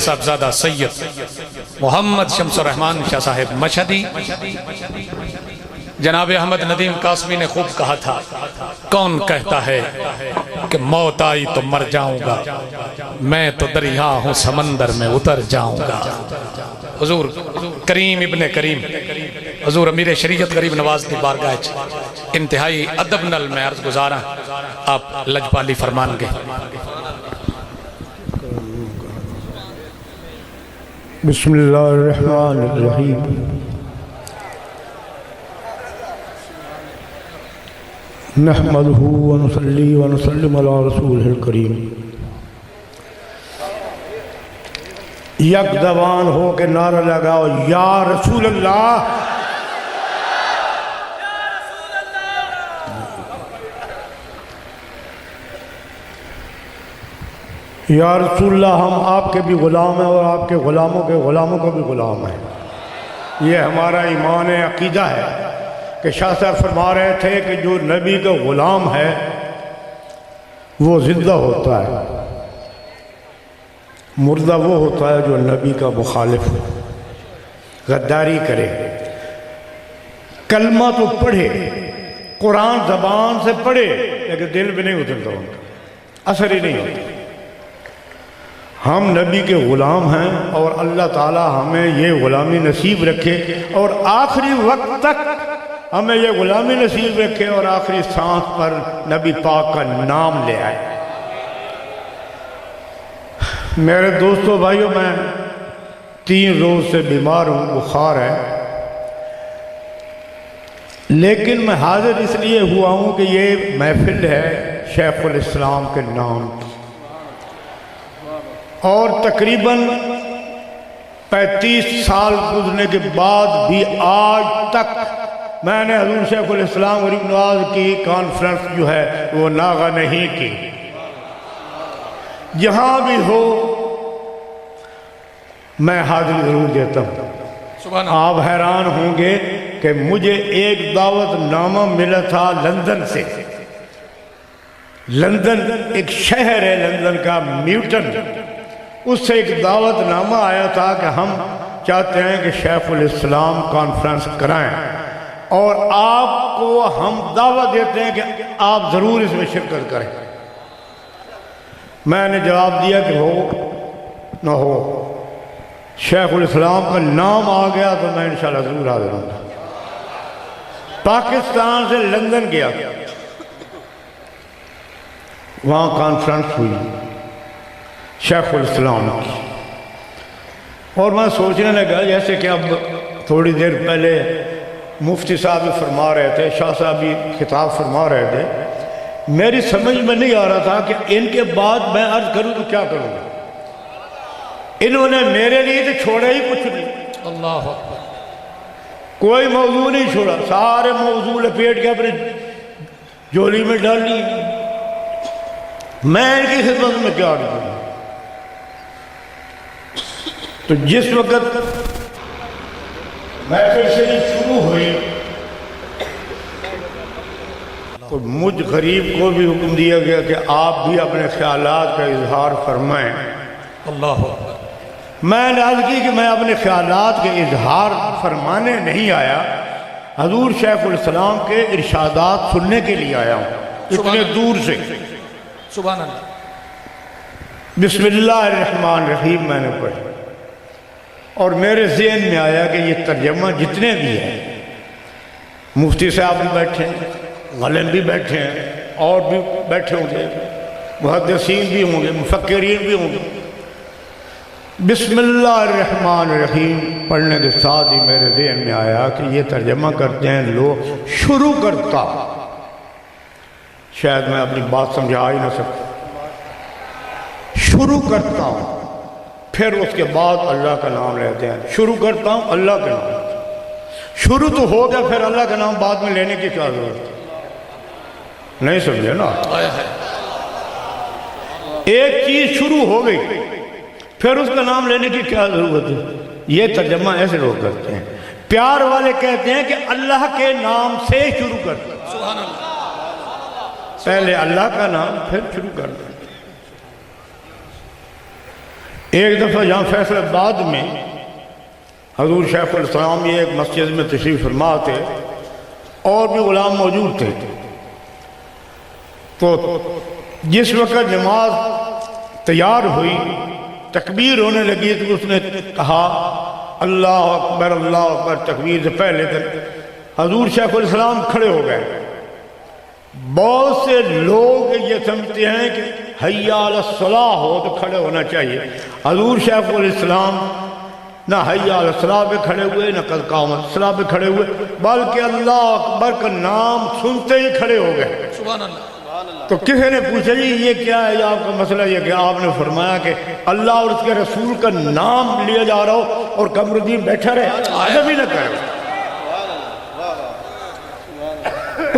صاحبزادہ سید محمد شمس الرحمن شاہ صاحب مشہدی، جناب احمد ندیم قاسمی نے خوب کہا تھا، کون کہتا ہے کہ موت آئی تو مر جاؤں گا، میں تو دریا ہوں سمندر میں اتر جاؤں گا۔ حضور کریم ابن کریم حضور امیر شریعت غریب نواز دی بارگاہ انتہائی ادب نل میں عرض گزارا، آپ لجپالی فرمان گے۔ بسم اللہ الرحمن الرحیم۔ نحمدہ ونصلی ونسلم علی رسولہ الکریم۔ یک زبان ہو کے نعرہ لگاؤ، یا رسول اللہ۔ یا رسول اللہ، ہم آپ کے بھی غلام ہیں اور آپ کے غلاموں کے غلاموں کو بھی غلام ہیں۔ یہ ہمارا ایمان عقیدہ ہے کہ شاہ صاحب فرما رہے تھے کہ جو نبی کا غلام ہے وہ زندہ ہوتا ہے، مردہ وہ ہوتا ہے جو نبی کا مخالف ہو، غداری کرے، کلمہ تو پڑھے، قرآن زبان سے پڑھے لیکن دل میں نہیں اترتا، ان کا اثر ہی نہیں ہوتا۔ ہم نبی کے غلام ہیں اور اللہ تعالی ہمیں یہ غلامی نصیب رکھے اور آخری وقت تک ہمیں یہ غلامی نصیب رکھے اور آخری سانس پر نبی پاک کا نام لے آئے۔ میرے دوستو بھائیو، میں 3 روز سے بیمار ہوں، بخار ہے، لیکن میں حاضر اس لیے ہوا ہوں کہ یہ محفل ہے شیخ الاسلام کے نام کی، اور تقریباً 35 سال گزرنے کے بعد بھی آج تک میں نے حضور شیخ الاسلام غریب نواز کی کانفرنس جو ہے وہ ناغہ نہیں کی۔ جہاں بھی ہو میں حاضری ضرور دیتا ہوں۔ آپ حیران ہوں گے کہ مجھے ایک دعوت نامہ ملا تھا لندن سے۔ لندن ایک شہر ہے لندن کا، میوٹن، اس سے ایک دعوت نامہ آیا تھا کہ ہم چاہتے ہیں کہ شیخ الاسلام کانفرنس کرائیں اور آپ کو ہم دعوت دیتے ہیں کہ آپ ضرور اس میں شرکت کریں۔ میں نے جواب دیا کہ ہو نہ ہو، شیخ الاسلام کا نام آ گیا تو میں انشاءاللہ ضرور حاضر ہوں گا۔ پاکستان سے لندن گیا، وہاں کانفرنس ہوئی شیخ الاسلام کی، اور میں سوچنے لگا جیسے کہ اب تھوڑی دیر پہلے مفتی صاحب بھی فرما رہے تھے، شاہ صاحب بھی خطاب فرما رہے تھے، میری سمجھ میں نہیں آ رہا تھا کہ ان کے بعد میں عرض کروں تو کیا کروں گا۔ انہوں نے میرے لیے تو چھوڑا ہی کچھ نہیں، اللہ اکبر، کوئی موضوع نہیں چھوڑا، سارے موضوع لپیٹ کے اپنے جولی میں ڈال لی۔ میں ان کی خدمت میں کیا کروں؟ تو جس وقت محفل شریف شروع ہوئی تو مجھ غریب کو بھی حکم دیا گیا کہ آپ بھی اپنے خیالات کا اظہار فرمائیں۔ اللہ اکبر۔ میں نے عرض کی کہ میں اپنے خیالات کے اظہار فرمانے نہیں آیا، حضور شیخ الاسلام کے ارشادات سننے کے لیے آیا ہوں اتنے دور سے۔ سبحان اللہ۔ بسم اللہ الرحمن الرحیم میں نے پڑھی اور میرے ذہن میں آیا کہ یہ ترجمہ جتنے بھی ہیں، مفتی صاحب بھی بیٹھے ہیں، غالب بھی بیٹھے ہیں، اور بھی بیٹھے ہوں گے، محدثین بھی ہوں گے، مفکرین بھی ہوں گے، بسم اللہ الرحمن الرحیم پڑھنے کے ساتھ ہی میرے ذہن میں آیا کہ یہ ترجمہ کرتے ہیں لوگ شروع کرتا، شاید میں اپنی بات سمجھا ہی نہ سکتا، شروع کرتا ہوں پھر اس کے بعد اللہ کا نام لیتے ہیں، شروع کرتا ہوں اللہ کا نام، شروع تو ہو گیا پھر اللہ کا نام بعد میں لینے کی کیا ضرورت ہے؟ نہیں سمجھے نا؟ ایک چیز شروع ہو گئی پھر اس کا نام لینے کی کیا ضرورت ہے؟ یہ ترجمہ ایسے لوگ کرتے ہیں، پیار والے کہتے ہیں کہ اللہ کے نام سے شروع کرتے ہیں، سبحان اللہ، پہلے اللہ کا نام پھر شروع کرتے ہیں۔ ایک دفعہ یہاں فیصل آباد میں حضور شیخ الاسلام یہ ایک مسجد میں تشریف فرما تھے اور بھی غلام موجود تھے، تو جس وقت نماز تیار ہوئی تکبیر ہونے لگی تو اس نے کہا اللہ اکبر تکبیر سے پہلے تک حضور شیخ الاسلام کھڑے ہو گئے۔ بہت سے لوگ یہ سمجھتے ہیں کہ حیا علی الصلاح ہو تو کھڑے ہونا چاہیے، حضور شیخ الاسلام نہ حیا علی الصلاح پہ کھڑے ہوئے نہ قد قامت الصلاح پہ کھڑے ہوئے، بلکہ اللہ اکبر کا نام سنتے ہی کھڑے ہو گئے۔ سبحان اللہ۔ تو کسی نے پوچھا جی یہ کیا ہے، آپ کا مسئلہ یہ کہ آپ نے فرمایا کہ اللہ اور اس کے رسول کا نام لیا جا رہا ہو اور قمر الدین بیٹھا رہے، ادب ہی نہ کرے۔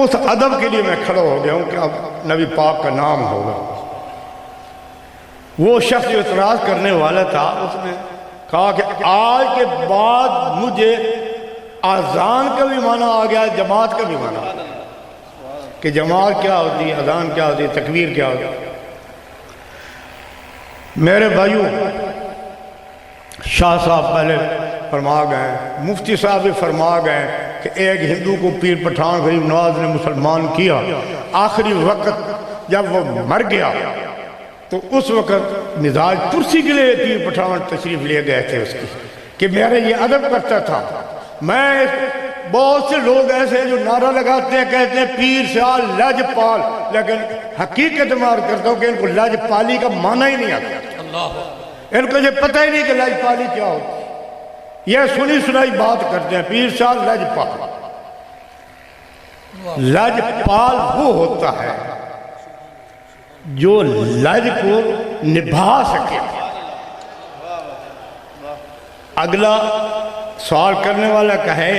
اس ادب کے لیے میں کھڑا ہو گیا ہوں کہ اب نبی پاک کا نام ہوگا۔ وہ شخص جو اعتراض کرنے والا تھا اس نے کہا کہ آج کے بعد مجھے اذان کا بھی معنی آ گیا، جماعت کا بھی معنی آ گیا کہ جماعت کیا ہوتی ہے، اذان کیا ہوتی ہے، تکبیر کیا ہوتی ہے۔ میرے بھائیوں، شاہ صاحب پہلے فرما گئے، مفتی صاحب بھی فرما گئے کہ ایک ہندو کو پیر پٹھان غریب نواز نے مسلمان کیا، آخری وقت جب وہ مر گیا تو اس وقت مزاج پرسی کے لیے پیر پٹھان تشریف لے گئے تھے اس کی کہ میرے یہ ادب کرتا تھا۔ میں بہت سے لوگ ایسے ہیں جو نعرہ لگاتے ہیں، کہتے ہیں پیر شاہ لجپال، لیکن حقیقت مار کرتا ہوں کہ ان کو لجپالی کا معنی ہی نہیں آتا، ان کو یہ پتہ ہی نہیں کہ لجپالی کیا ہوتی ہے، یہ سنی سنائی بات کرتے ہیں پیر شاہ لجپال۔ لجپال وہ ہوتا ہے جو لج کو نبھا سکے۔ اگلا سوال کرنے والا کہے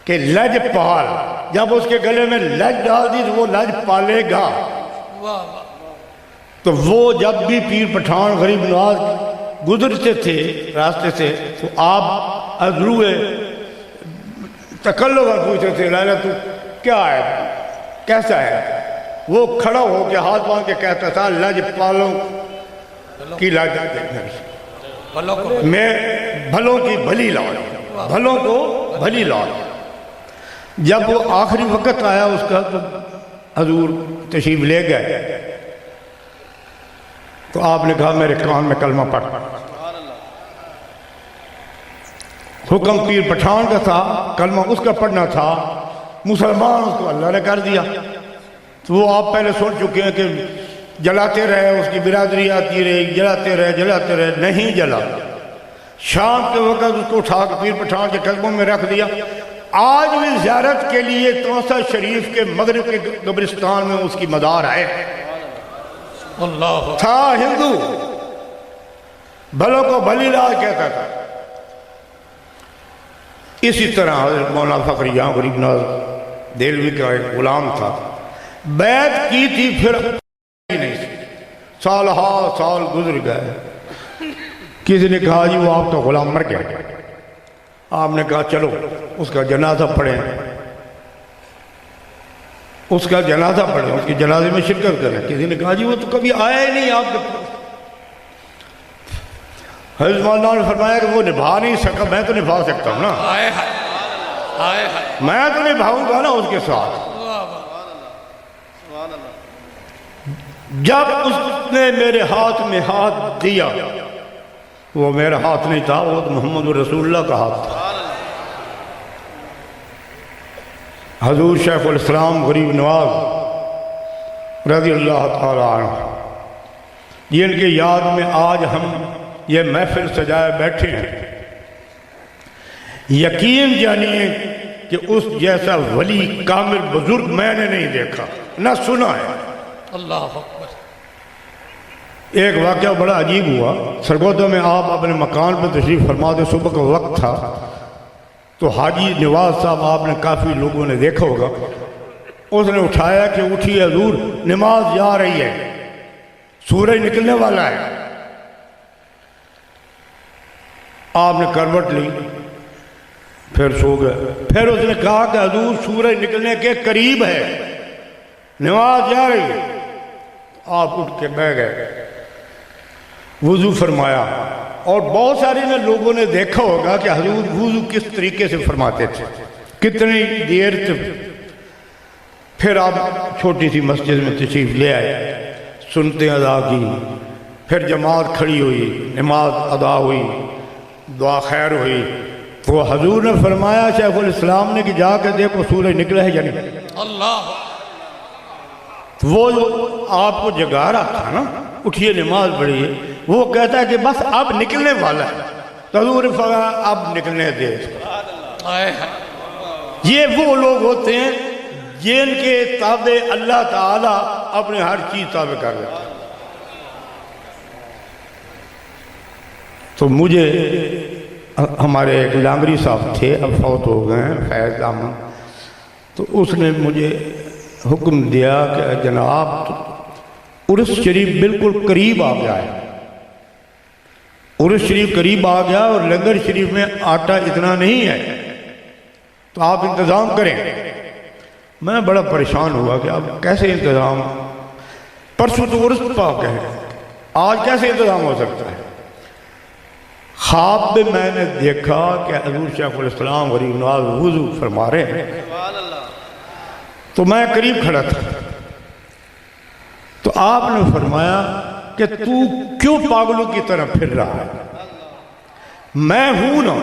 کہ لج پال، جب اس کے گلے میں لج ڈال دی تو وہ لج پالے گا۔ تو وہ جب بھی پیر پٹھان غریب نواز گزرتے تھے راستے سے تو آپ ادروے تکلو پوچھتے تھے لالا تو کیا ہے، کیسا ہے؟ وہ کھڑا ہو کے ہاتھ باندھ کے کہتا تھا لج پالوں کی لاج میں بھلوں کی بھلی لاؤ، بھلوں کو بھلی لاؤ۔ جب وہ آخری وقت آیا اس کا تو حضور تشریف لے گئے تو آپ نے کہا میرے کان میں کلمہ پڑھ۔ حکم پیر پٹھان کا تھا، کلمہ اس کا پڑھنا تھا، مسلمان اس کو اللہ نے کر دیا۔ تو وہ آپ پہلے سن چکے ہیں کہ جلاتے رہے، اس کی برادری آتی رہی، جلاتے رہے، نہیں جلا۔ شام کے وقت اس کو اٹھا کے پیر پٹھان کے قدموں میں رکھ دیا۔ آج بھی زیارت کے لیے توسہ شریف کے مغرب کے قبرستان میں اس کی مزار ہے۔ اللہ تھا ہندو، بھلوں کو بھلی لاج کہتا تھا۔ اسی طرح حضرت مولانا فخر جہاں غریب نواز دہلوی کا ایک غلام تھا، بیعت کی تھی پھر نہیں، سال ہا سال گزر گئے۔ کسی نے کہا جی وہ آپ کا غلام مر گیا، آپ نے کہا چلو اس کا جنازہ پڑھیں، اس کا جنازہ پڑھیں، اس کی جنازے میں شرکت کریں۔ کسی نے کہا جی وہ تو کبھی آیا ہی نہیں آپ کے پاس۔ حضرت مولانا نے فرمایا کہ وہ نبھا نہیں سکا، میں تو نبھا سکتا ہوں نا، میں تو نبھاؤں گا نا اس کے ساتھ۔ جب اس نے میرے ہاتھ میں ہاتھ دیا، وہ میرا ہاتھ نہیں تھا، وہ تو محمد رسول اللہ کا ہاتھ تھا۔ حضور شیخ الاسلام غریب نواز رضی اللہ تعالی عنہ، جن کی یاد میں آج ہم یہ محفل سجائے بیٹھے ہیں، یقین جانیے کہ اس جیسا ولی کامل بزرگ میں نے نہیں دیکھا نہ سنا ہے۔ اللہ اکبر۔ ایک واقعہ بڑا عجیب ہوا، سرگودہ میں آپ اپنے مکان پہ تشریف فرما دے، صبح کا وقت تھا تو حاجی نواز صاحب آپ نے کافی لوگوں نے دیکھا ہوگا، اس نے اٹھایا کہ اٹھیے حضور نماز جا رہی ہے، سورج نکلنے والا ہے۔ آپ نے کروٹ لی، پھر سو گئے۔ پھر اس نے کہا کہ حضور سورج نکلنے کے قریب ہے، نماز جا رہی ہے۔ آپ اٹھ کے بیٹھ گئے۔ وضو فرمایا، اور بہت سارے نے لوگوں نے دیکھا ہوگا کہ حضور وضو کس طریقے سے فرماتے تھے، کتنی دیر تک۔ پھر آپ چھوٹی سی مسجد میں تشریف لے آئے، سنتیں ادا کی، پھر جماعت کھڑی ہوئی، نماز ادا ہوئی، دعا خیر ہوئی، تو حضور نے فرمایا شیخ الاسلام نے کہ جا کے دیکھو سورج نکلا ہے یا نہیں۔ اللہ وہ جو آپ کو جگا رہا تھا نا، اٹھیے نماز پڑھیے، وہ کہتا ہے کہ بس اب نکلنے والا ہے، تو حضور نے فرمایا اب نکلنے دے اس کو۔ یہ وہ لوگ ہوتے ہیں جن کے تابع اللہ تعالیٰ اپنے ہر چیز تابع کر لیتا ہے۔ تو مجھے ہمارے ایک لانگری صاحب تھے، اب فوت ہو گئے ہیں، فیض احمد، تو اس نے مجھے حکم دیا کہ جناب عرس شریف بالکل قریب آ گیا ہے، عرس شریف قریب آ گیا اور لنگر شریف میں آٹا اتنا نہیں ہے، تو آپ انتظام کریں۔ میں بڑا پریشان ہوا کہ اب کیسے انتظام، پرسوں تو عرس پاک ہے، آج کیسے انتظام ہو سکتا ہے؟ خواب میں میں نے دیکھا کہ حضور شیخ الاسلام غریب نواز وضو فرما رہے ہیں، تو میں قریب کھڑا تھا، تو آپ نے فرمایا کہ تو کیوں پاگلوں کی طرح پھر رہا ہے؟ میں ہوں نا،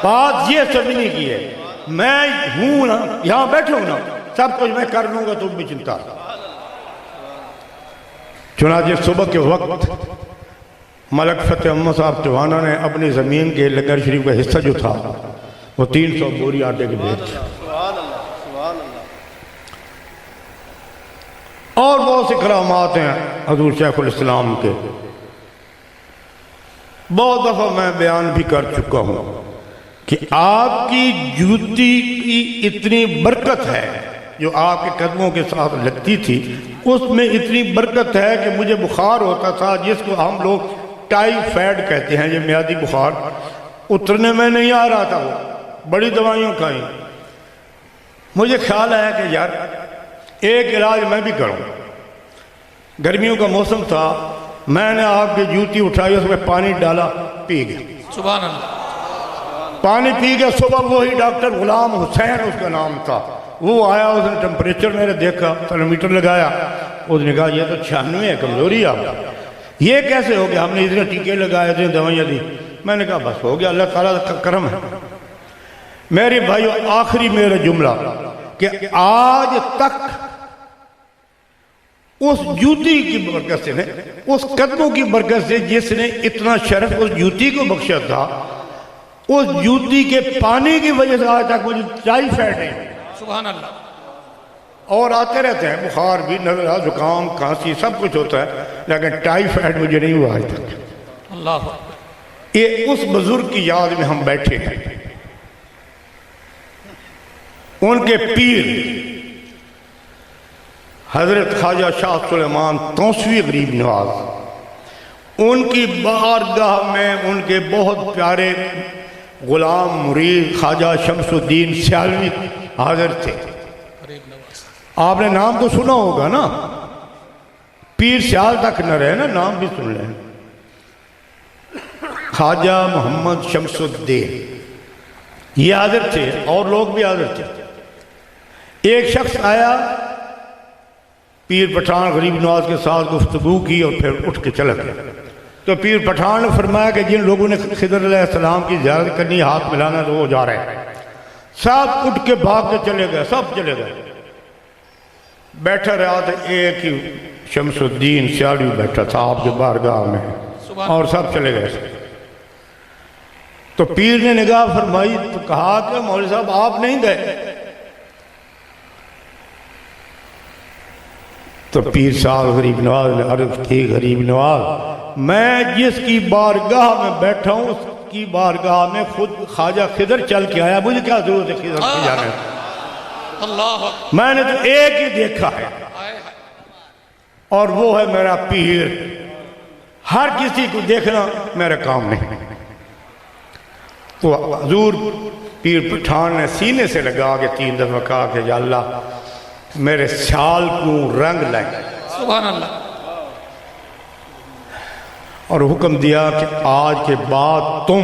بات یہ سمجھنے کی ہے، میں ہوں نا، یہاں بیٹھے ہوں نا، سب کچھ میں کر لوں گا، تم بھی چنتا۔ چنانچہ صبح کے وقت ملک فتح احمد صاحب ٹوانہ نے اپنی زمین کے لنگر شریف کا حصہ جو تھا وہ 300 بوری آٹے کے بھیج، اور بہت سے کرامات ہیں حضور شیخ الاسلام کے، بہت دفعہ میں بیان بھی کر چکا ہوں کہ آپ کی جوتی کی اتنی برکت ہے جو آپ کے قدموں کے ساتھ لگتی تھی، اس میں اتنی برکت ہے کہ مجھے بخار ہوتا تھا جس کو ہم لوگ ٹائیفائیڈ کہتے ہیں، یہ میادی بخار، اترنے میں نہیں آ رہا تھا، وہ بڑی دوائیاں کھائیں، مجھے خیال آیا کہ یار ایک علاج میں بھی کروں۔ گرمیوں کا موسم تھا، میں نے آپ کی جوتی اٹھائی، اس میں پانی ڈالا، پی گیا، سبحان اللہ، پانی پی گیا۔ صبح وہی ڈاکٹر غلام حسین اس کا نام تھا، وہ آیا، اس نے ٹمپریچر میرے دیکھا، تھرمومیٹر لگایا، اس نے کہا یہ تو 96 ہے، کمزوری آپ، یہ کیسے ہو گیا؟ ہم نے اتنے ٹیکے لگائے تھے، دوائیاں دی۔ میں نے کہا بس ہو گیا، اللہ تعالیٰ کا کرم ہے۔ میرے بھائیو، آخری میرا جملہ کہ آج تک اس جوتی کی برکت سے، اس قدموں کی برکت سے جس نے اتنا شرف اس جوتی کو بخشا تھا، اس جوتی کے پانی کی وجہ سے آج تک مجھے ٹائیفائیڈ ہے، سبحان اللہ، اور آتے رہتے ہیں، بخار بھی، نزلہ، زکام، کھانسی، سب کچھ ہوتا ہے، لیکن ٹائیفائیڈ مجھے نہیں ہوا آج تک۔ اللہ یہ اس بزرگ کی یاد میں ہم بیٹھے ہیں، ان کے پیر حضرت خواجہ شاہ سلیمان توسوی غریب نواز، ان کی بارگاہ میں ان کے بہت پیارے غلام مرید خواجہ شمس الدین سیالوی حاضر تھے۔ آپ نے نام تو سنا ہوگا نا، پیر سیال تک نہ رہے نا، نام بھی سن لیں، خواجہ محمد شمس الدین، یہ حاضر تھے، اور لوگ بھی حاضر تھے۔ ایک شخص آیا، پیر پٹھان غریب نواز کے ساتھ گفتگو کی اور پھر اٹھ کے چلا گیا۔ تو پیر پٹھان نے فرمایا کہ جن لوگوں نے خضر علیہ السلام کی زیارت کرنی، ہاتھ ملانا، تو وہ جا رہے ہیں۔ سب اٹھ کے بھاگ کے چلے گئے، سب چلے گئے، بیٹھا رہا تھا ایک ہی شمس الدین سیالوی بیٹھا تھا آپ کے بارگاہ میں، اور سب چلے گئے۔ تو پیر نے نگاہ فرمائی تو کہا کہ مولوی صاحب آپ نہیں گئے؟ تو پیر صاحب غریب نواز نے عرض کی، غریب نواز، میں جس کی بارگاہ میں بیٹھا ہوں اس کی بارگاہ میں خود خواجہ خضر چل کے آیا، مجھے کیا ضرورت ہے خضر کی جانے؟ اللہ، میں نے تو ایک ہی دیکھا ہے، اور وہ ہے میرا پیر، ہر کسی کو دیکھنا میرا کام نہیں۔ تو حضور پیر پٹھان نے سینے سے لگا کے 3 دفعہ کہا کہ یا اللہ میرے سال کو رنگ لائے، سبحان اللہ، اور حکم دیا کہ آج کے بعد تم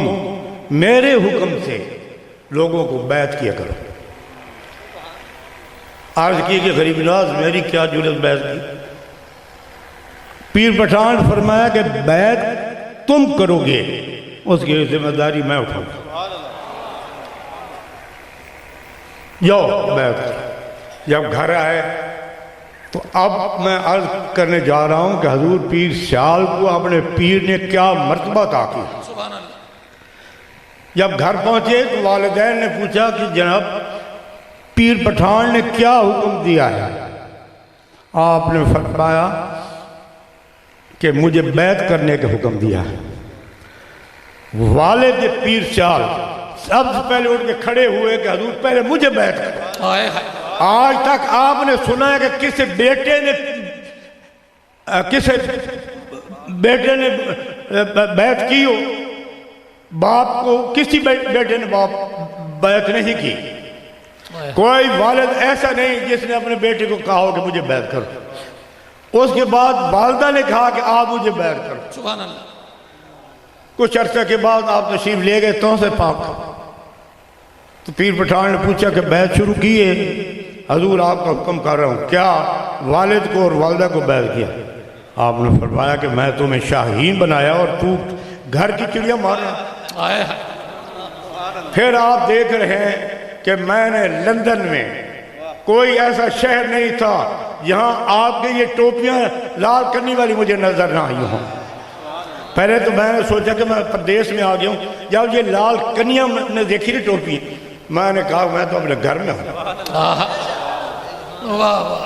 میرے حکم سے لوگوں کو بیعت کیا کرو۔ عرض کی کہ غریب نواز میری کیا جرت بیعت کی؟ پیر پٹھان فرمایا کہ بیعت تم کرو گے، اس کی ذمہ داری میں اٹھاؤں گا۔ جاؤ بیعت کرو۔ جب گھر آئے تو اب میں عرض کرنے جا رہا ہوں کہ حضور پیر سیال کو اپنے پیر نے کیا مرتبہ عطا کی۔ جب گھر پہنچے تو والدین نے پوچھا کہ جناب پیر پٹھان نے کیا حکم دیا ہے؟ آپ نے فرمایا کہ مجھے بیعت کرنے کا حکم دیا ہے۔ والد پیر سیال سب سے پہلے اٹھ کے کھڑے ہوئے کہ حضور پہلے مجھے بیعت کرو۔ آج تک آپ نے سنا ہے کہ کسی بیٹے نے بیعت کی ہو؟ باپ کو کسی بیٹے نے بیعت نہیں کی۔ کوئی والد ایسا نہیں جس نے اپنے بیٹے کو کہا ہو کہ مجھے بیعت کرو۔ اس کے بعد والدہ نے کہا کہ آپ مجھے بیعت کرو۔ سبحان اللہ۔ کچھ عرصہ کے بعد آپ تشریف لے گئے توسے پاک، تو پیر پٹھان نے پوچھا کہ بیعت شروع کی ہے؟ حضور آپ کا حکم کر رہا ہوں۔ کیا والد کو اور والدہ کو بیعت کیا؟ آپ نے فرمایا کہ میں تمہیں شاہین بنایا اور تو گھر کی چڑیا مار رہا۔ پھر آپ دیکھ رہے ہیں کہ میں نے لندن میں کوئی ایسا شہر نہیں تھا جہاں آپ کے یہ ٹوپیاں لال کرنی والی مجھے نظر نہ آئی ہوں۔ پہلے تو میں نے سوچا کہ میں پردیس میں آ گیا ہوں، جب یہ لال کنیاں میں نے دیکھی نا ٹوپی، میں نے کہا میں تو اپنے گھر میں ہوں۔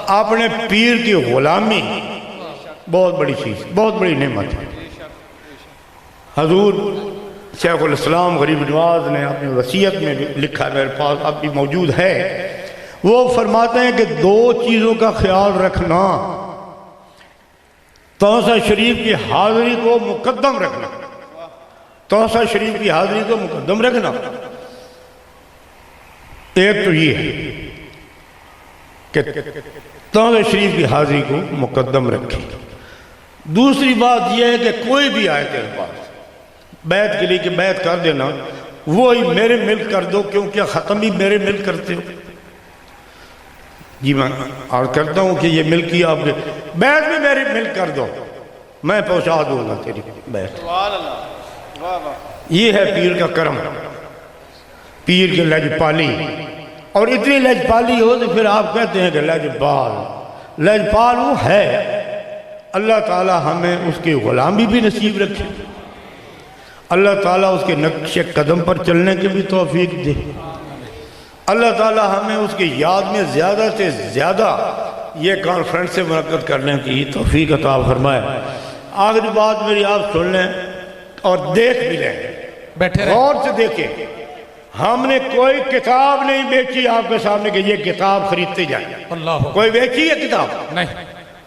اپنے پیر کی غلامی بہت بڑی چیز، بہت بڑی نعمت ہے۔ حضور شیخ الاسلام غریب نواز نے اپنی وصیت میں لکھا، میرے پاس اب بھی موجود ہے، وہ فرماتے ہیں کہ دو چیزوں کا خیال رکھنا، توسہ شریف کی حاضری کو مقدم رکھنا، توسہ شریف کی حاضری کو مقدم رکھنا۔ ایک تو یہ ہے کہ توسہ شریف کی حاضری کو مقدم رکھیں۔ دوسری بات یہ ہے کہ کوئی بھی آئے تیرے پاس بیعت کے لیے کہ بیعت کر دینا، وہی میرے ملک کر دو، کیونکہ ختم بھی میرے ملک کرتے ہو۔ جی میں عرض کرتا ہوں کہ یہ ملکی آپ کے بیعت بھی میرے ملک کر دو، میں پہنچا دوں گا تیری بیعت۔ یہ ہے پیر کا کرم، پیر کی لجپالی۔ اور اتنی لجپالی ہو تو پھر آپ کہتے ہیں کہ لجپال، لجپال وہ ہے۔ اللہ تعالی ہمیں اس کی غلامی بھی نصیب رکھے، اللہ تعالیٰ اس کے نقش قدم پر چلنے کی بھی توفیق دے، اللہ تعالیٰ ہمیں اس کی یاد میں زیادہ سے زیادہ یہ کانفرنس سے منعقد کرنے کی توفیق عطا فرمائے۔ آخری بات میری آپ سن لیں اور دیکھ بھی لیں، بیٹھے غور سے دیکھیں۔ ہم نے کوئی کتاب نہیں بیچی آپ کے سامنے کہ یہ کتاب خریدتے جائیں۔ اللہ کوئی بیچی ہے کتاب؟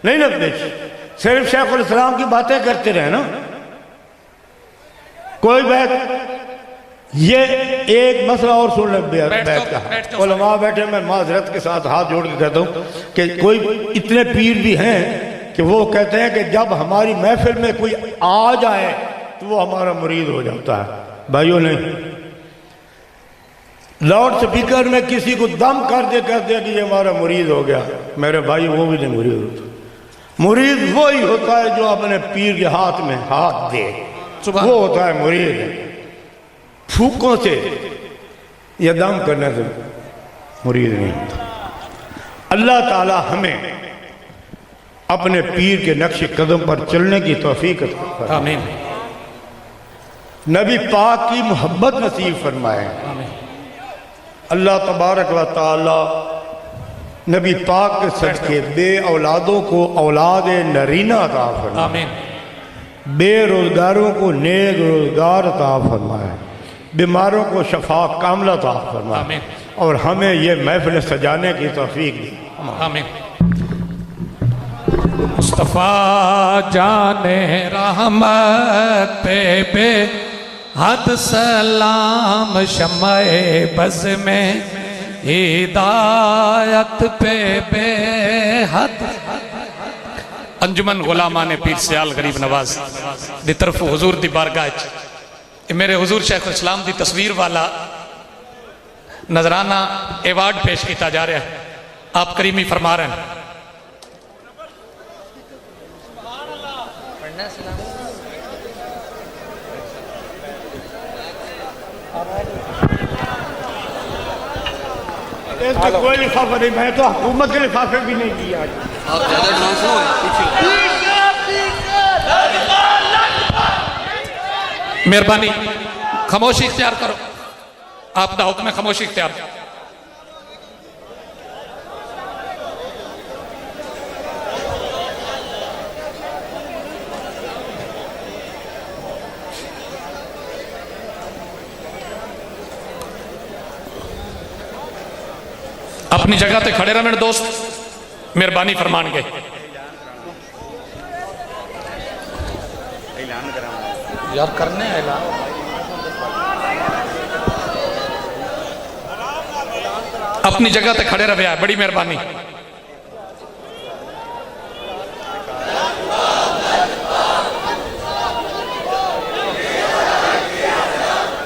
نہیں نہ بیچی، صرف شیخ الاسلام کی باتیں کرتے رہے نا۔ کوئی بیعت، یہ ایک مسئلہ اور سن لیں بیعت کا۔ علماء بیٹھے، میں معذرت کے ساتھ ہاتھ جوڑ کے کہتا ہوں کہ کوئی اتنے پیر بھی ہیں کہ وہ کہتے ہیں کہ جب ہماری محفل میں کوئی آ جائے تو وہ ہمارا مرید ہو جاتا ہے۔ بھائیوں نے لاؤڈ سپیکر میں کسی کو دم کر دے کہتے ہیں کہ یہ ہمارا مرید ہو گیا، میرے بھائی وہ بھی نہیں مرید ہوتا۔ مرید وہی ہوتا ہے جو اپنے پیر کے ہاتھ میں ہاتھ دے، وہ ہوتا ہے مرید۔ پھوکوں سے یا دم کرنے سے مرید نہیں ہوتا۔ اللہ تعالی ہمیں اپنے پیر کے نقش قدم پر چلنے کی توفیق عطا فرمائے، آمین۔ نبی پاک کی محبت نصیب فرمائے۔ اللہ تبارک و تعالی نبی پاک کے صدقے بے اولادوں کو اولاد نرینہ عطا فرمائے، آمین۔ بے روزگاروں کو نیک روزگار عطا فرمائے، بیماروں کو شفا کاملہ عطا فرمائے، آمین۔ اور ہمیں یہ محفل سجانے کی توفیق دی، آمین۔ مصطفیٰ جان رحمت پہ بے حد سلام، شمع بز میں ہدایت پہ بے حد انجمن غلامان پیر سیال غریب نواز دی طرف حضور دی بارگاہ میرے حضور شیخ الاسلام دی تصویر والا نظرانہ ایوارڈ پیش کیتا جا رہا ہے. آپ کریمی فرما رہے ہیں. اس کا کوئی لفافہ نہیں, میں تو حکومت کے لفافے بھی نہیں کیا. آپ زیادہ ایڈوانس نہ ہوئے. مہربانی خاموشی اختیار کرو. آپ دا حکم ہے خاموشی اختیار کرو. اپنی جگہ تے کھڑے رہے میرے دوست, مہربانی فرمان گے. یار کرنے اعلان اپنی جگہ تے کھڑے رہے, بڑی مہربانی.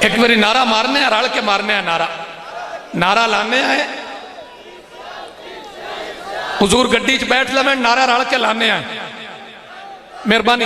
ایک باری نعرہ مارنے ہیں, رل کے مارنے ہیں. نعرہ لانے ہیں. حضور گڈی چ بیٹھ لے, نعرہ رل کے لانے ہیں. مہربانی.